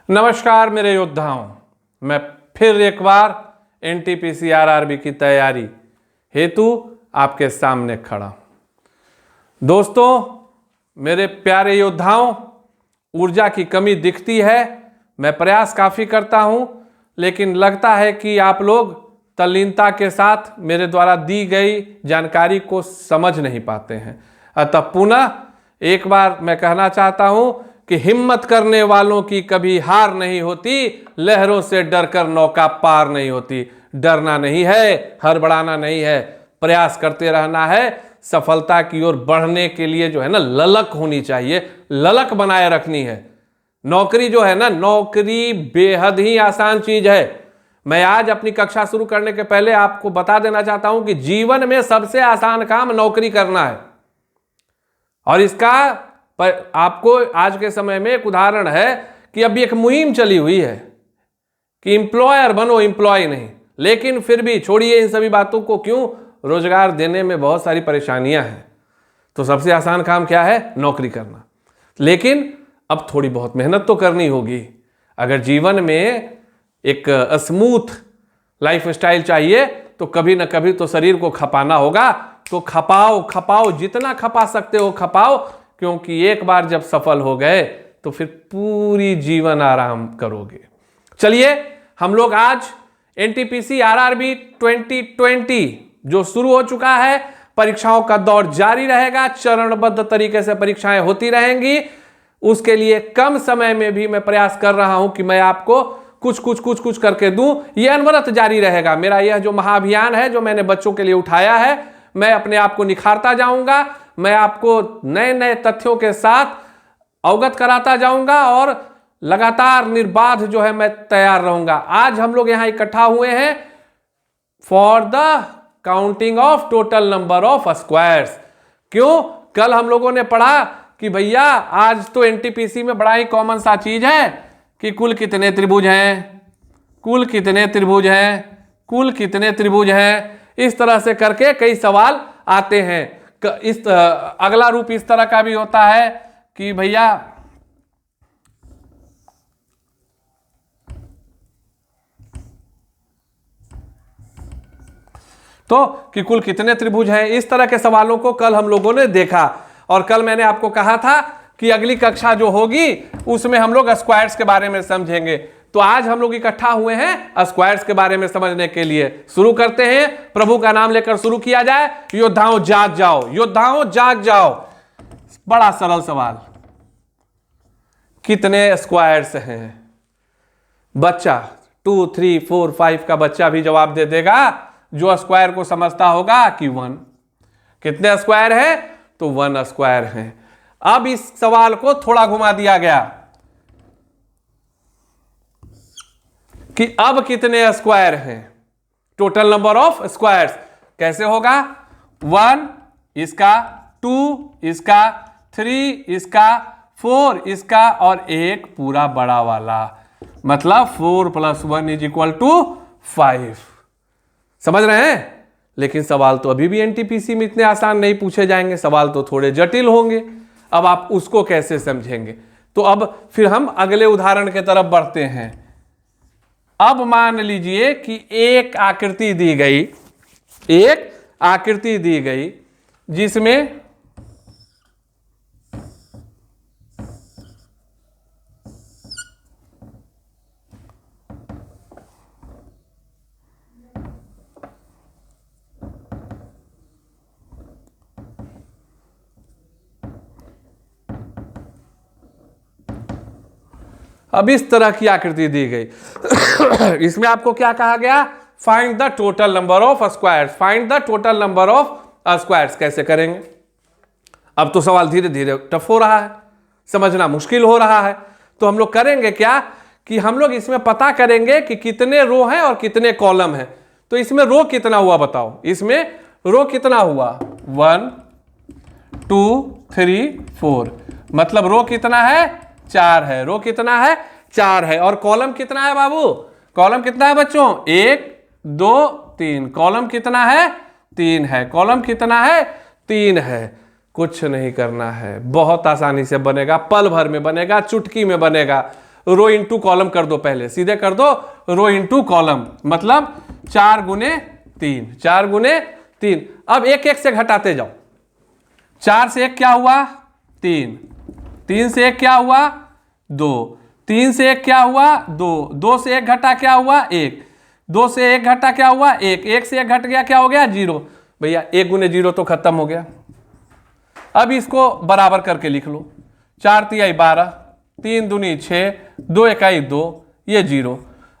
नमस्कार मेरे योद्धाओं, मैं फिर एक बार एनटीपीसी आरआरबी की तैयारी हेतु आपके सामने खड़ा। दोस्तों, मेरे प्यारे योद्धाओं, ऊर्जा की कमी दिखती है। मैं प्रयास काफ़ी करता हूं, लेकिन लगता है कि आप लोग तल्लीनता के साथ मेरे द्वारा दी गई जानकारी को समझ नहीं पाते हैं। अतः पुनः एक बार मैं कहना चाहता हूं कि हिम्मत करने वालों की कभी हार नहीं होती, लहरों से डरकर नौका पार नहीं होती। डरना नहीं है, हड़बड़ाना नहीं है, प्रयास करते रहना है। सफलता की ओर बढ़ने के लिए जो है ना, ललक होनी चाहिए, ललक बनाए रखनी है। नौकरी जो है ना, नौकरी बेहद ही आसान चीज है। मैं आज अपनी कक्षा शुरू करने के पहले आपको बता देना चाहता हूं कि जीवन में सबसे आसान काम नौकरी करना है। और इसका पर आपको आज के समय में एक उदाहरण है कि अभी एक मुहिम चली हुई है कि एम्प्लॉयर बनो, एम्प्लॉय नहीं। लेकिन फिर भी छोड़िए इन सभी बातों को, क्यों, रोजगार देने में बहुत सारी परेशानियां हैं। तो सबसे आसान काम क्या है? नौकरी करना। लेकिन अब थोड़ी बहुत मेहनत तो करनी होगी। अगर जीवन में एक स्मूथ लाइफ स्टाइल चाहिए तो कभी ना कभी तो शरीर को खपाना होगा। तो खपाओ खपाओ, जितना खपा सकते हो खपाओ, क्योंकि एक बार जब सफल हो गए तो फिर पूरी जीवन आराम करोगे। चलिए, हम लोग आज एनटीपीसी आरआरबी 2020 जो शुरू हो चुका है, परीक्षाओं का दौर जारी रहेगा, चरणबद्ध तरीके से परीक्षाएं होती रहेंगी। उसके लिए कम समय में भी मैं प्रयास कर रहा हूं कि मैं आपको कुछ करके दूं। यह अनवरत जारी रहेगा। मेरा यह जो महाअभियान है, जो मैंने बच्चों के लिए उठाया है, मैं अपने आप को निखारता जाऊंगा। मैं आपको नए नए तथ्यों के साथ अवगत कराता जाऊंगा और लगातार निर्बाध जो है मैं तैयार रहूंगा। आज हम लोग यहां इकट्ठा हुए हैं for the counting of total number of squares. क्यों? कल हम लोगों ने पढ़ा कि भैया आज तो एनटीपीसी में बड़ा ही कॉमन सा चीज है कि कुल कितने त्रिभुज हैं, कुल कितने त्रिभुज हैं, कुल कितने त्रिभुज हैं। इस तरह से करके कई सवाल आते हैं। अगला रूप इस तरह का भी होता है कि भैया तो कि कुल कितने त्रिभुज हैं। इस तरह के सवालों को कल हम लोगों ने देखा। और कल मैंने आपको कहा था कि अगली कक्षा जो होगी उसमें हम लोग स्क्वायर्स के बारे में समझेंगे। तो आज हम लोग इकट्ठा हुए हैं स्क्वायर्स के बारे में समझने के लिए। शुरू करते हैं, प्रभु का नाम लेकर शुरू किया जाए। योद्धाओं जाग जाओ, योद्धाओं जाग जाओ। बड़ा सरल सवाल, कितने स्क्वायर्स हैं? बच्चा 2, 3, 4, 5 का बच्चा भी जवाब दे देगा, जो स्क्वायर को समझता होगा कि 1। कितने स्क्वायर है? तो 1 स्क्वायर है। अब इस सवाल को थोड़ा घुमा दिया गया कि अब कितने स्क्वायर हैं, टोटल नंबर ऑफ स्क्वायर्स। कैसे होगा? 1 इसका, 2 इसका, 3 इसका, 4 इसका और एक पूरा बड़ा वाला, मतलब 4 + 1 = 5। समझ रहे हैं? लेकिन सवाल तो अभी भी एनटीपीसी में इतने आसान नहीं पूछे जाएंगे, सवाल तो थोड़े जटिल होंगे। अब आप उसको कैसे समझेंगे? तो अब फिर हम अगले उदाहरण की तरफ बढ़ते हैं। अब मान लीजिए कि एक आकृति दी गई, एक आकृति दी गई जिसमें अब इस तरह की आकृति दी गई। इसमें आपको क्या कहा गया? Find the total number of squares. Find the total number of squares कैसे करेंगे? अब तो सवाल धीरे धीरे टफ हो रहा है, समझना मुश्किल हो रहा है। तो हम लोग करेंगे क्या कि हम लोग इसमें पता करेंगे कि कितने रो हैं और कितने कॉलम हैं। तो इसमें रो कितना हुआ बताओ? इसमें रो कितना हुआ? 1, 2, 3, 4। मतलब रो कितना है? 4 है। रो कितना है? 4 है। और कॉलम कितना है बाबू? कॉलम कितना है बच्चों? 1, 2, 3। कॉलम कितना है? 3 है। कॉलम कितना है? 3 है। कुछ नहीं करना है, बहुत आसानी से बनेगा, पल भर में बनेगा, चुटकी में बनेगा। रो इंटू कॉलम कर दो, पहले सीधे कर दो रो इंटू कॉलम, मतलब 4 गुने 3, 4 गुने 3। अब एक एक से घटाते जाओ, 4 से 1 क्या हुआ 3, 3 से 1 क्या हुआ 2, 3 से 1 क्या हुआ 2, 2 से 1 घटा क्या हुआ 1, 2 से 1 घटा क्या हुआ 1, 1 से 1 घट गया क्या हो गया 0। भैया 1 गुने 0 तो खत्म हो गया। अब इसको बराबर करके लिख लो, 4 तिहाई 12, 3 दूनी 6, 2 इकाई 2, ये 0।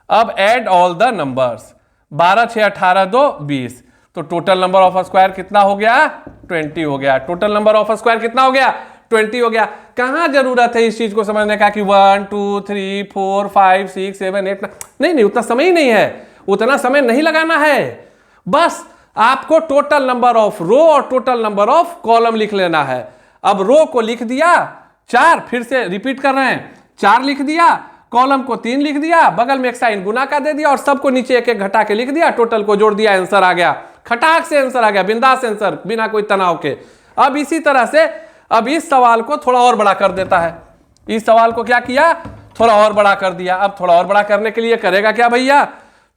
अब ऐड ऑल द नंबर्स, 12 6 18 2 20, तो टोटल नंबर ऑफ स्क्वायर कितना हो गया 20 हो गया। टोटल नंबर ऑफ स्क्वायर कितना हो गया 20 हो गया। कहां जरूरत है इस चीज को समझने का कि 1 2 3 4 5 6 7 8 नहीं, उतना समय ही नहीं है, उतना समय नहीं लगाना है। बस आपको टोटल नंबर ऑफ रो और टोटल नंबर ऑफ कॉलम लिख लेना है। अब रो को लिख दिया 4, फिर से रिपीट कर रहे हैं, 4 लिख दिया, कॉलम को 3 लिख दिया, बगल में एक साइन गुना का दे दिया और सबको नीचे एक एक घटा के लिख दिया, टोटल को जोड़ दिया, आंसर आ गया, खटाक से आंसर आ गया, बिंदास आंसर, बिना कोई तनाव के। अब इसी तरह से अब इस सवाल को थोड़ा और बड़ा कर देता है, इस सवाल को क्या किया थोड़ा और बड़ा कर दिया। अब थोड़ा और बड़ा करने के लिए करेगा क्या भैया,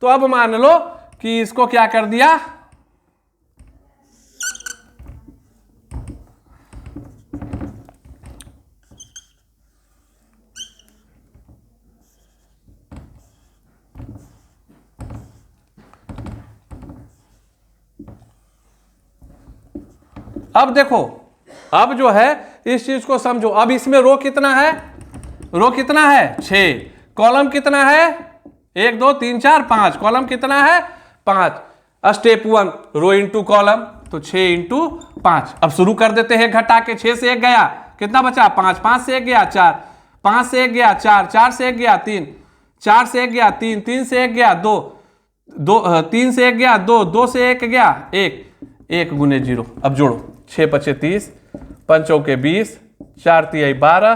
तो अब मान लो कि इसको क्या कर दिया, अब देखो, अब जो है इस चीज को समझो। अब इसमें रो कितना है, रो कितना है 6, कॉलम कितना है 1 2 3 4 5, कॉलम कितना है 5। स्टेप 1 रो इंटू कॉलम, तो 6 इंटू 5। अब शुरू कर देते हैं घटा के, 6 से 1 गया कितना बचा 5, 5 से 1 गया 4, 5 से 1 गया 4, 4 से 1 गया 3, 4 से 1 गया 3, 3 से 1 गया 2, 3 से 1 गया 2, 2 से 1 गया 1, 1 गुने 0। अब जोड़ो, 6 पचे 30, 5 चौके 20, 4 तिहाई 12,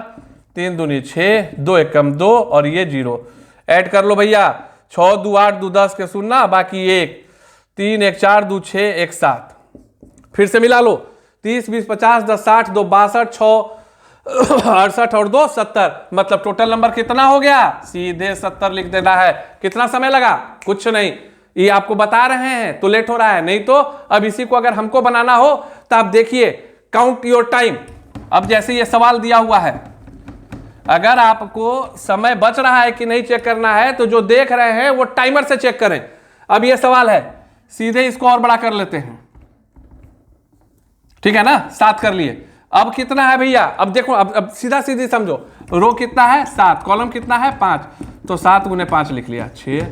3 दूनी 6, 2 एकम 2 और ये 0। ऐड कर लो भैया, 6 2 8 2 10 के सुनना, बाकी 1, 3 1 4 2 6 1 7। फिर से मिला लो, 30 20 50 10 60 2 62 6 68 और 2 70, मतलब टोटल नंबर कितना हो गया, सीधे 70 लिख देना है। कितना समय लगा, कुछ नहीं, ये आपको बता रहे हैं तो लेट हो रहा है, नहीं तो अब इसी को अगर हमको बनाना हो तो आप देखिए, काउंट योर टाइम। अब जैसे ये सवाल दिया हुआ है, अगर आपको समय बच रहा है कि नहीं चेक करना है, तो जो देख रहे हैं वो टाइमर से चेक करें। अब ये सवाल है, सीधे इसको और बड़ा कर लेते हैं, ठीक है ना, 7 कर लिए। अब कितना है भैया, अब देखो, अब सीधा सीधी समझो, रो कितना है 7, कॉलम कितना है 5, तो 7 गुने 5 लिख लिया, 6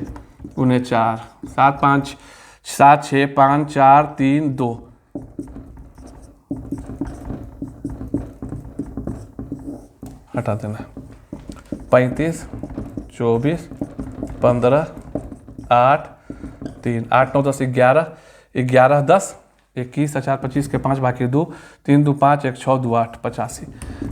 गुने 4, 7 5 7 6 5 4 3 2, हटा देना, 35 24 15 8 3 8 9 10 11 11 10 21 4 25 के 5 बाकी 2 3 2 5 1 6 2 8 85।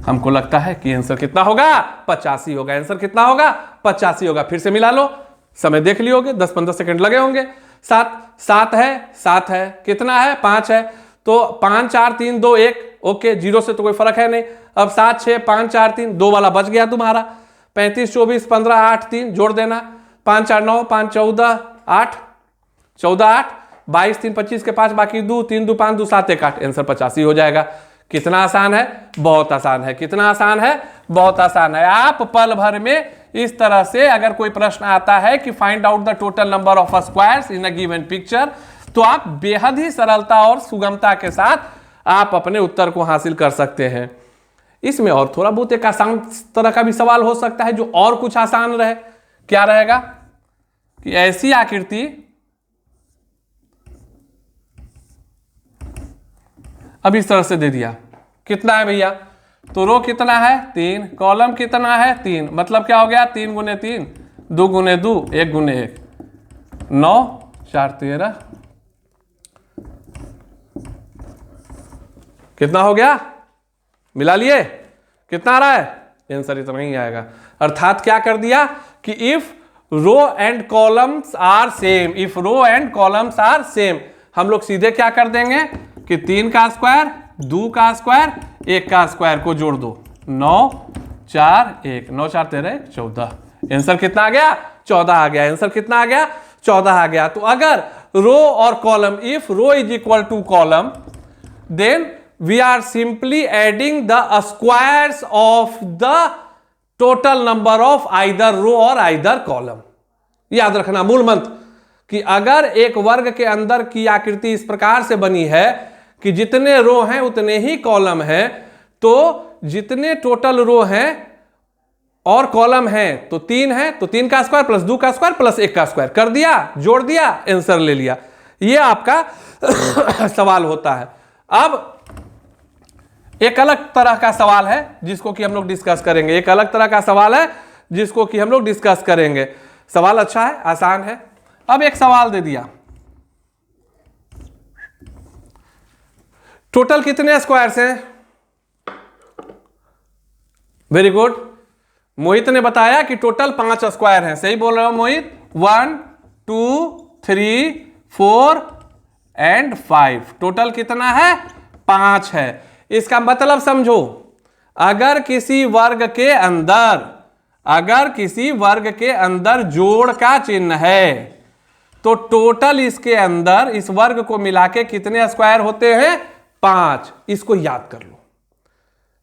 हमको लगता है कि आंसर कितना होगा 85 होगा। आंसर कितना होगा 85 होगा। फिर से मिला लो, समय देख लियोगे, 10-15 सेकंड लगे होंगे। 7 है, कितना है 5 है, तो 5 4 3 2 1, ओके, 0 से तो कोई फर्क है नहीं। अब 7 6 5 4 3 2 वाला बच गया तुम्हारा, 35 24 15 8 3 जोड़ देना, 5 4 9 5 14 8 14 8 22 3 25 के 5 बाकी 2 3 2 5 2 7 1 8, आंसर 85 हो जाएगा। कितना आसान है, बहुत आसान है। कितना आसान है, बहुत आसान है। आप पल भर में इस तरह से अगर कोई प्रश्न आता है कि find out the total number of squares in a given picture, तो आप बेहद ही सरलता और सुगमता के साथ आप अपने उत्तर को हासिल कर सकते हैं। इसमें और थोड़ा बहुत एक आसान तरह का भी सवाल हो सकता है जो और कुछ आसान रहे। क्या रहेगा कि ऐसी आकृति, अब इस तरह से दे दिया, कितना है भैया, तो रो कितना है 3, कॉलम कितना है 3, मतलब क्या हो गया 3 गुने 3 2 गुने 2 1 गुने 1, 9 4 13, कितना हो गया, मिला लिए, कितना आ रहा है, आंसर इतना ही आएगा। अर्थात क्या कर दिया कि if row and columns are same, if row and columns are same, हम लोग सीधे क्या कर देंगे कि 3 का स्क्वायर 2 का स्क्वायर 1 का स्क्वायर को जोड़ दो, 9 4 1, 9 4 13 14। आंसर कितना आ गया? 14 आ गया। आंसर कितना आ गया? 14 आ गया। तो अगर रो और column, if row is equal to column, then we are simply adding the squares of the total number of either row or either column. याद रखना मूल मंत्र कि अगर एक वर्ग के अंदर की आकृति इस प्रकार से बनी है कि जितने रो हैं उतने ही कॉलम हैं, तो जितने टोटल रो हैं और कॉलम हैं तो 3 है, तो 3 का स्क्वायर प्लस 2 का स्क्वायर प्लस 1 का स्क्वायर कर दिया, जोड़ दिया, आंसर ले लिया। ये आपका सवाल होता है। अब एक अलग तरह का सवाल है जिसको कि हम लोग डिस्कस करेंगे। एक अलग तरह का सवाल है जिसको कि हम लोग डिस्कस करेंगे। सवाल अच्छा है, आसान है। अब एक सवाल दे दिया, टोटल कितने स्क्वायर्स हैं? Very good. मोहित ने बताया कि टोटल 5 स्क्वायर हैं। सही बोल रहे हो मोहित। 1 2 3 4 एंड 5। टोटल कितना है? 5 है। इसका मतलब समझो, अगर किसी वर्ग के अंदर जोड़ का चिन्ह है तो टोटल इसके अंदर इस वर्ग को मिला के कितने स्क्वायर होते हैं? 5। इसको याद कर लो,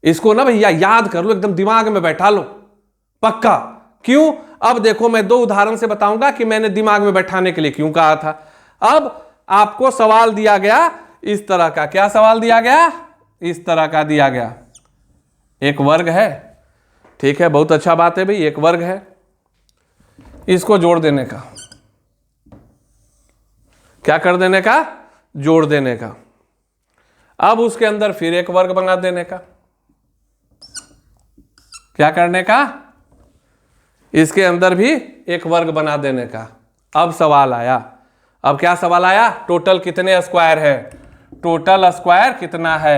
इसको ना भैया याद कर लो, एकदम दिमाग में बैठा लो पक्का। क्यों? अब देखो मैं 2 उदाहरण से बताऊंगा कि मैंने दिमाग में बैठाने के लिए क्यों कहा था। अब आपको सवाल दिया गया इस तरह का। क्या सवाल दिया गया? इस तरह का दिया गया। एक वर्ग है, ठीक है, बहुत अच्छा बात है भाई, एक वर्ग है, इसको जोड़ देने का। क्या कर देने का? जोड़ देने का। अब उसके अंदर फिर एक वर्ग बना देने का। क्या करने का? इसके अंदर भी एक वर्ग बना देने का। अब सवाल आया, अब क्या सवाल आया? टोटल कितने स्क्वायर है? टोटल स्क्वायर कितना है?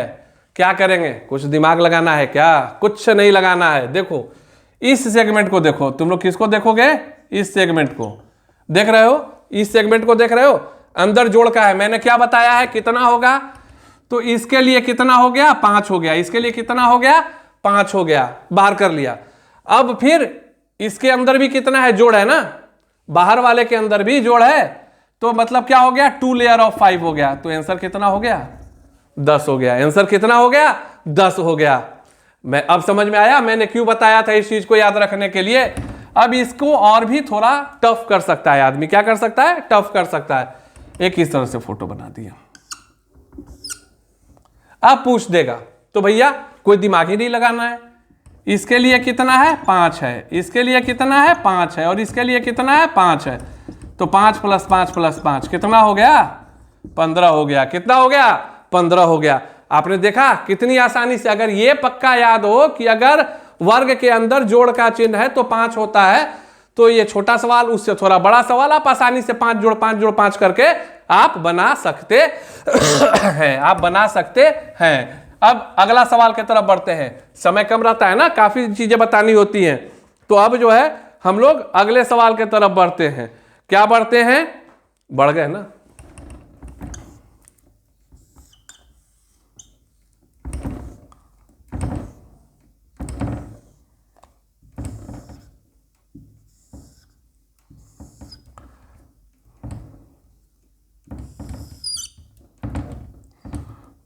क्या करेंगे? कुछ दिमाग लगाना है क्या? कुछ नहीं लगाना है। देखो इस सेगमेंट को देखो, तुम लोग किसको देखोगे? इस सेगमेंट को देख रहे हो? इस सेगमेंट को देख रहे हो? अंदर जोड़ का है। मैंने क्या बताया है कितना होगा? तो इसके लिए कितना हो गया? 5 हो गया। इसके लिए कितना हो गया? 5 हो गया, बाहर कर लिया। अब फिर इसके अंदर भी कितना है? जोड़ है ना, बाहर वाले के अंदर भी जोड़ है, तो मतलब क्या हो गया? 2 लेयर ऑफ 5 हो गया। तो आंसर कितना हो गया? 10 हो गया। आंसर कितना हो गया? 10 हो गया। मैं अब समझ में आया मैंने क्यों बताया था इस चीज को याद रखने के लिए। अब इसको और भी थोड़ा टफ कर सकता है आदमी। क्या कर सकता है? टफ कर सकता है। एक इस तरह से फोटो बना दिया, अब पूछ देगा तो भैया कोई दिमाग ही नहीं लगाना है। इसके लिए कितना है? 5 है। इसके लिए कितना है? 5 है। और इसके लिए कितना है? 5 है। तो 5 + 5 + 5 कितना हो गया? 15 हो गया। कितना हो गया? 15 हो गया। आपने देखा कितनी आसानी से। अगर ये पक्का याद हो कि अगर वर्ग के अंदर जोड़ का चिन्ह है तो 5 होता है, तो ये छोटा सवाल उससे थोड़ा बड़ा सवाल आप आसानी से 5 जोड़ 5 जोड़ 5 करके आप बना सकते हैं। आप बना सकते हैं। अब अगला सवाल की तरफ बढ़ते हैं। समय कम रहता है ना, काफी चीजें बतानी होती हैं। तो अब जो है हम लोग अगले सवाल की तरफ बढ़ते हैं। क्या बढ़ते हैं? बढ़ गए ना।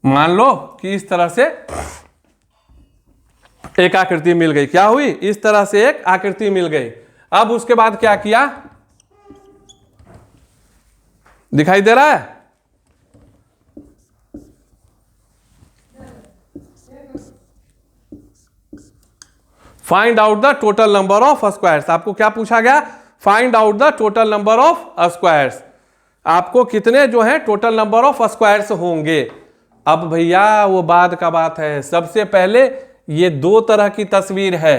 मान लो कि इस तरह से एक आकृति मिल गई। क्या हुई? इस तरह से एक आकृति मिल गई। अब उसके बाद क्या किया? दिखाई दे रहा है? Find out the total number of squares. आपको क्या पूछा गया? Find out the total number of squares. आपको कितने जो है टोटल नंबर ऑफ स्क्वायर्स होंगे। अब भैया वो बाद का बात है। सबसे पहले ये 2 तरह की तस्वीर है।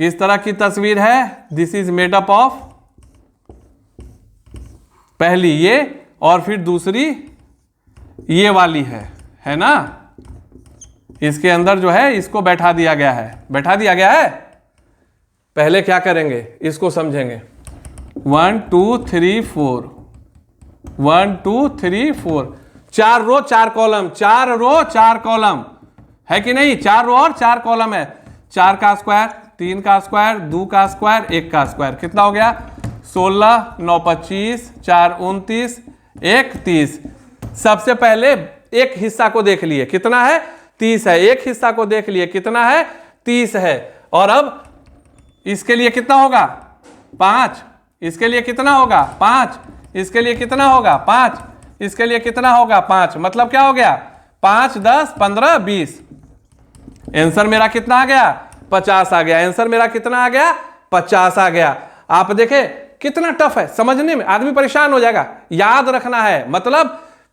किस तरह की तस्वीर है? This is made up of, पहली ये और फिर दूसरी ये वाली है ना। इसके अंदर जो है इसको बैठा दिया गया है। बैठा दिया गया है। पहले क्या करेंगे इसको समझेंगे। 1 2 3 4 1 2 3 4 4 रो 4 कॉलम, 4 रो 4 कॉलम है कि नहीं? 4 रो और 4 कॉलम है। 4 का स्क्वायर 3 का स्क्वायर, 2 का स्क्वायर, 1 का स्क्वायर, कितना हो गया 16, 9 25, 4 29, 1 30। सबसे पहले एक हिस्सा को देख लिए कितना है 30 है, एक हिस्सा को देख लिए कितना है 30 है। और अब इसके लिए कितना होगा 5, इसके लिए कितना होगा 5, इसके लिए कितना होगा 5, इसके लिए कितना होगा 5, मतलब क्या हो गया 5 10 15 20। आंसर मेरा कितना आ गया 50 आ गया। आंसर मेरा कितना आ गया 50 आ गया। आप देखे कितना टफ है समझने में, आदमी परेशान हो जाएगा। याद रखना है, मतलब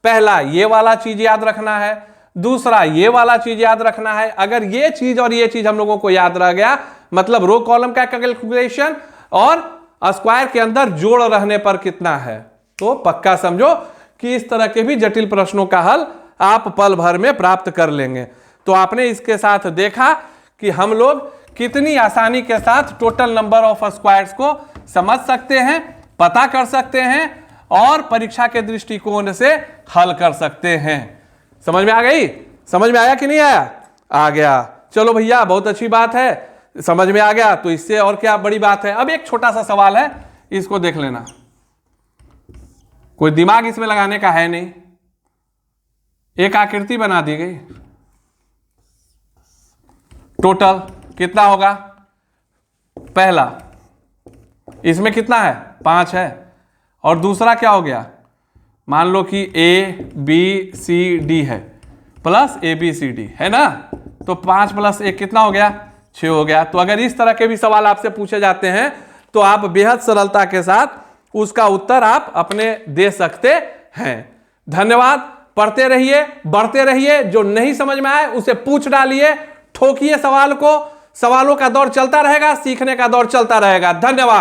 पहला ये वाला चीज याद रखना है, दूसरा ये वाला चीज याद रखना है। अगर ये चीज और ये चीज हम लोगों को याद रह गया, मतलब रो कॉलम का कैलकुलेशन और स्क्वायर के अंदर जोड़ रहने पर कितना है, तो पक्का समझो कि इस तरह के भी जटिल प्रश्नों का हल आप पल भर में प्राप्त कर लेंगे। तो आपने इसके साथ देखा कि हम लोग कितनी आसानी के साथ टोटल नंबर ऑफ स्क्वायर्स को समझ सकते हैं, पता कर सकते हैं और परीक्षा के दृष्टिकोण से हल कर सकते हैं। समझ में आ गई? समझ में आया कि नहीं आया? आ गया। चलो भैया, बहुत अच्छी बात है, समझ में आ गया तो इससे और क्या बड़ी बात है। अब एक छोटा सा सवाल है, इसको देख लेना, कोई दिमाग इसमें लगाने का है नहीं। एक आकृति बना दी गई, टोटल कितना होगा, पहला इसमें कितना है 5 है, और दूसरा क्या हो गया, मान लो कि A B C D है प्लस ABCD है ना, तो 5 + 1 कितना हो गया 6 हो गया। तो अगर इस तरह के भी सवाल आपसे पूछे जाते हैं तो आप बेहद सरलता के साथ उसका उत्तर आप अपने दे सकते हैं। धन्यवाद। पढ़ते रहिए, बढ़ते रहिए, जो नहीं समझ में आए उसे पूछ डालिए, ठोकिए सवाल को। सवालों का दौर चलता रहेगा, सीखने का दौर चलता रहेगा। धन्यवाद।